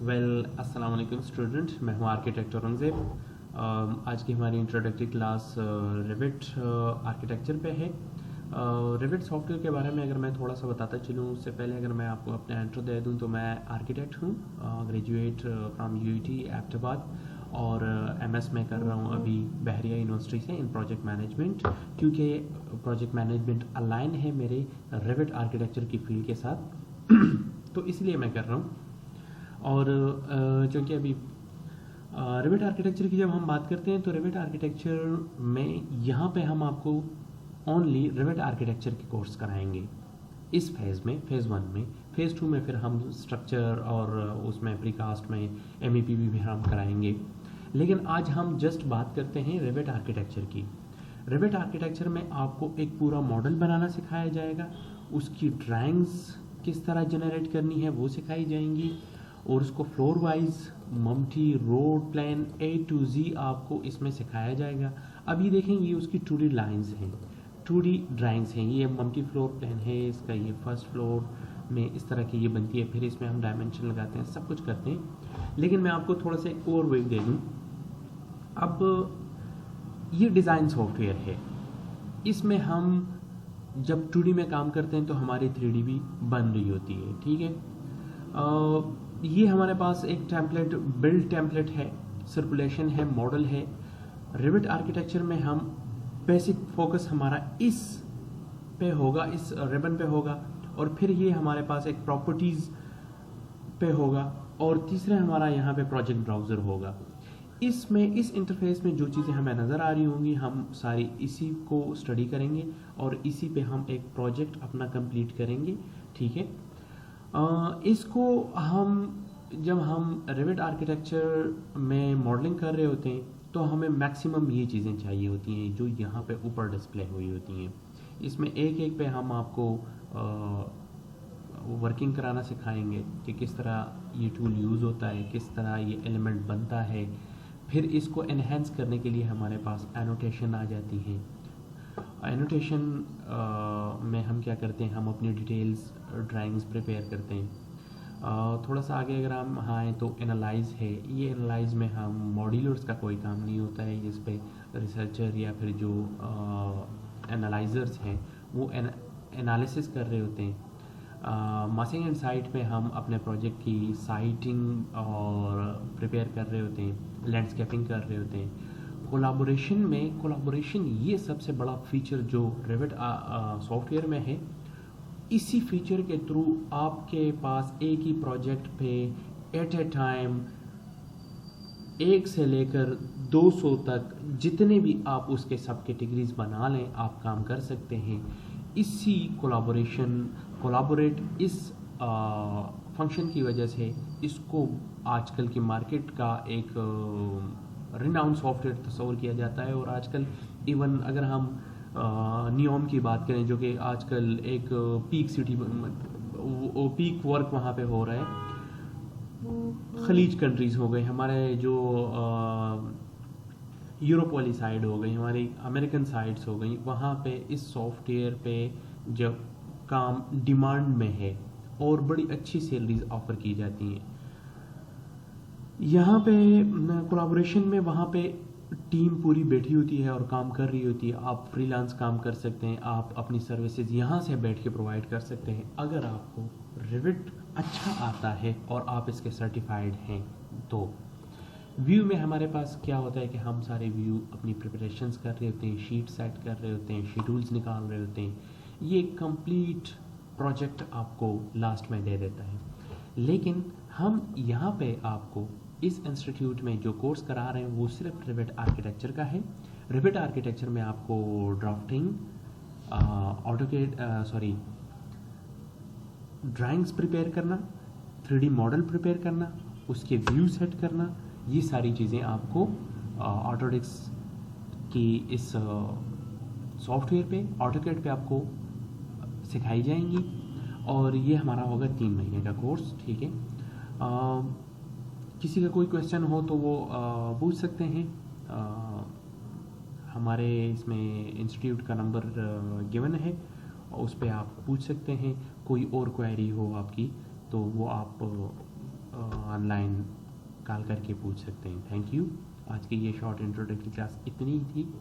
अस्सलाम वालेकुम स्टूडेंट, मैं हूं आर्किटेक्ट औरंगज़ेब। आज की हमारी इंट्रोडक्टरी क्लास रिविट आर्किटेक्चर पे है। रिविट सॉफ्टवेयर के बारे में अगर मैं थोड़ा सा बताता चलूँ, उससे पहले अगर मैं आपको अपना इंट्रो दे दूँ तो मैं आर्किटेक्ट हूँ, ग्रेजुएट फ्रॉम यूईटी एबटाबाद, और एमएस में कर रहा हूँ अभी बहरिया यूनिवर्सिटी से इन प्रोजेक्ट मैनेजमेंट, क्योंकि प्रोजेक्ट मैनेजमेंट अलाइन है मेरे रिविट आर्किटेक्चर की फील्ड के साथ तो इसलिए मैं कर रहा हूँ। और चूँकि अभी रिविट आर्किटेक्चर की जब हम बात करते हैं तो रिविट आर्किटेक्चर में यहाँ पे हम आपको ओनली रिविट आर्किटेक्चर के कोर्स कराएंगे इस फेज़ में, फेज़ 1 में। फेज़ 2 में फिर हम स्ट्रक्चर और उसमें प्रीकास्ट में MEP भी हम कराएंगे। लेकिन आज हम जस्ट बात करते हैं रिविट आर्किटेक्चर की। रिविट आर्किटेक्चर में आपको एक पूरा मॉडल बनाना सिखाया जाएगा, उसकी ड्राइंग्स किस तरह जनरेट करनी है वो सिखाई जाएंगी, और उसको फ्लोर वाइज मम्टी road plan A to Z आपको इसमें सिखाया जाएगा। अब ये देखेंगे ये उसकी 2D लाइंस हैं, 2D ड्राइंग्स हैं। ये मम्टी फ्लोर प्लान है इसका, ये फर्स्ट फ्लोर में इस तरह की ये बनती है, फिर इसमें हम डायमेंशन लगाते हैं, सब कुछ करते हैं। लेकिन मैं आपको थोड़ा सा एक ओवरव्यू दे दूँ। अब ये डिज़ाइन सॉफ्टवेयर है, इसमें हम जब 2D में काम करते हैं तो हमारी 3D भी बन रही होती है, ठीक है। ये हमारे पास एक टेम्पलेट, बिल्ड टेम्पलेट है, सर्कुलेशन है, मॉडल है। रिविट आर्किटेक्चर में हम बेसिक फोकस हमारा इस पे होगा, इस रिबन पे होगा, और फिर ये हमारे पास एक प्रॉपर्टीज़ पे होगा, और तीसरा हमारा यहाँ पे प्रोजेक्ट ब्राउज़र होगा। इसमें इस इंटरफेस में जो चीज़ें हमें नज़र आ रही होंगी हम सारी इसी को स्टडी करेंगे और इसी पे हम एक प्रोजेक्ट अपना कंप्लीट करेंगे, ठीक है। इसको हम जब हम रिविट आर्किटेक्चर में मॉडलिंग कर रहे होते हैं तो हमें मैक्सिमम ये चीज़ें चाहिए होती हैं जो यहाँ पे ऊपर डिस्प्ले हुई होती हैं। इसमें एक एक पे हम आपको वर्किंग कराना सिखाएंगे कि किस तरह ये टूल यूज़ होता है, किस तरह ये एलिमेंट बनता है। फिर इसको एनहेंस करने के लिए हमारे पास एनोटेशन आ जाती है। एनोटेशन में हम क्या करते हैं, हम अपनी डिटेल्स ड्राइंग्स प्रिपेयर करते हैं। थोड़ा सा आगे अगर हम आएँ तो एनालाइज है। ये एनालाइज में हम मॉड्यूलर्स का कोई काम नहीं होता है, इस पे रिसर्चर या फिर जो एनालाइजर्स हैं वो एनालिसिस कर रहे होते हैं। मासिंग एंड साइट में हम अपने प्रोजेक्ट की साइटिंग और प्रिपेयर कर रहे होते हैं, लैंडस्केपिंग कर रहे होते हैं। कोलाबोरेशन में, कोलाबोरेशन ये सबसे बड़ा फीचर जो रिविट सॉफ्टवेयर में है। इसी फीचर के थ्रू आपके पास एक ही प्रोजेक्ट पे एट ए टाइम 1 से लेकर 200 तक जितने भी आप उसके सब कैटेगरीज बना लें आप काम कर सकते हैं। इसी कोलाबोरेट इस फंक्शन की वजह से इसको आजकल की मार्केट का एक रिनाउंड सॉफ्टवेयर तस्वर किया जाता है। और आजकल इवन अगर हम नियोम की बात करें जो कि आजकल एक पीक सिटी, पीक वर्क वहाँ पे हो रहा है। खलीज कंट्रीज़ हो गए हमारे, जो यूरोप वाली साइड हो गई, हमारी अमेरिकन साइड्स हो गई, वहाँ पे इस सॉफ्टवेयर पे जब काम डिमांड में है और बड़ी अच्छी सैलरीज ऑफर की जाती हैं। यहाँ पे कोलाबोरेशन में वहाँ पे टीम पूरी बैठी होती है और काम कर रही होती है। आप फ्रीलांस काम कर सकते हैं, आप अपनी सर्विसेज यहाँ से बैठ के प्रोवाइड कर सकते हैं अगर आपको रिविट अच्छा आता है और आप इसके सर्टिफाइड हैं तो। व्यू में हमारे पास क्या होता है कि हम सारे व्यू अपनी प्रिपरेशंस कर रहे होते हैं, शीट सेट कर रहे होते हैं, शेड्यूल्स निकाल रहे होते हैं। ये कंप्लीट प्रोजेक्ट आपको लास्ट में दे देता है। लेकिन हम यहाँ पे आपको इस इंस्टीट्यूट में जो कोर्स करा रहे हैं वो सिर्फ रिविट आर्किटेक्चर का है। रिविट आर्किटेक्चर में आपको ड्राफ्टिंग, ऑटोकैड ड्राइंग्स प्रिपेयर करना, 3D मॉडल प्रिपेयर करना, उसके व्यू सेट करना, ये सारी चीज़ें आपको ऑटोडेस्क की इस सॉफ्टवेयर पे, ऑटोकैड पे आपको सिखाई जाएंगी। और ये हमारा होगा 3 महीने का कोर्स, ठीक है। किसी का कोई क्वेश्चन हो तो वो पूछ सकते हैं। हमारे इसमें इंस्टीट्यूट का नंबर गिवन है, उस पर आप पूछ सकते हैं। कोई और क्वेरी हो आपकी तो वो आप ऑनलाइन कॉल करके पूछ सकते हैं। Thank you. आज की ये शॉर्ट इंट्रोडक्टरी क्लास इतनी ही थी।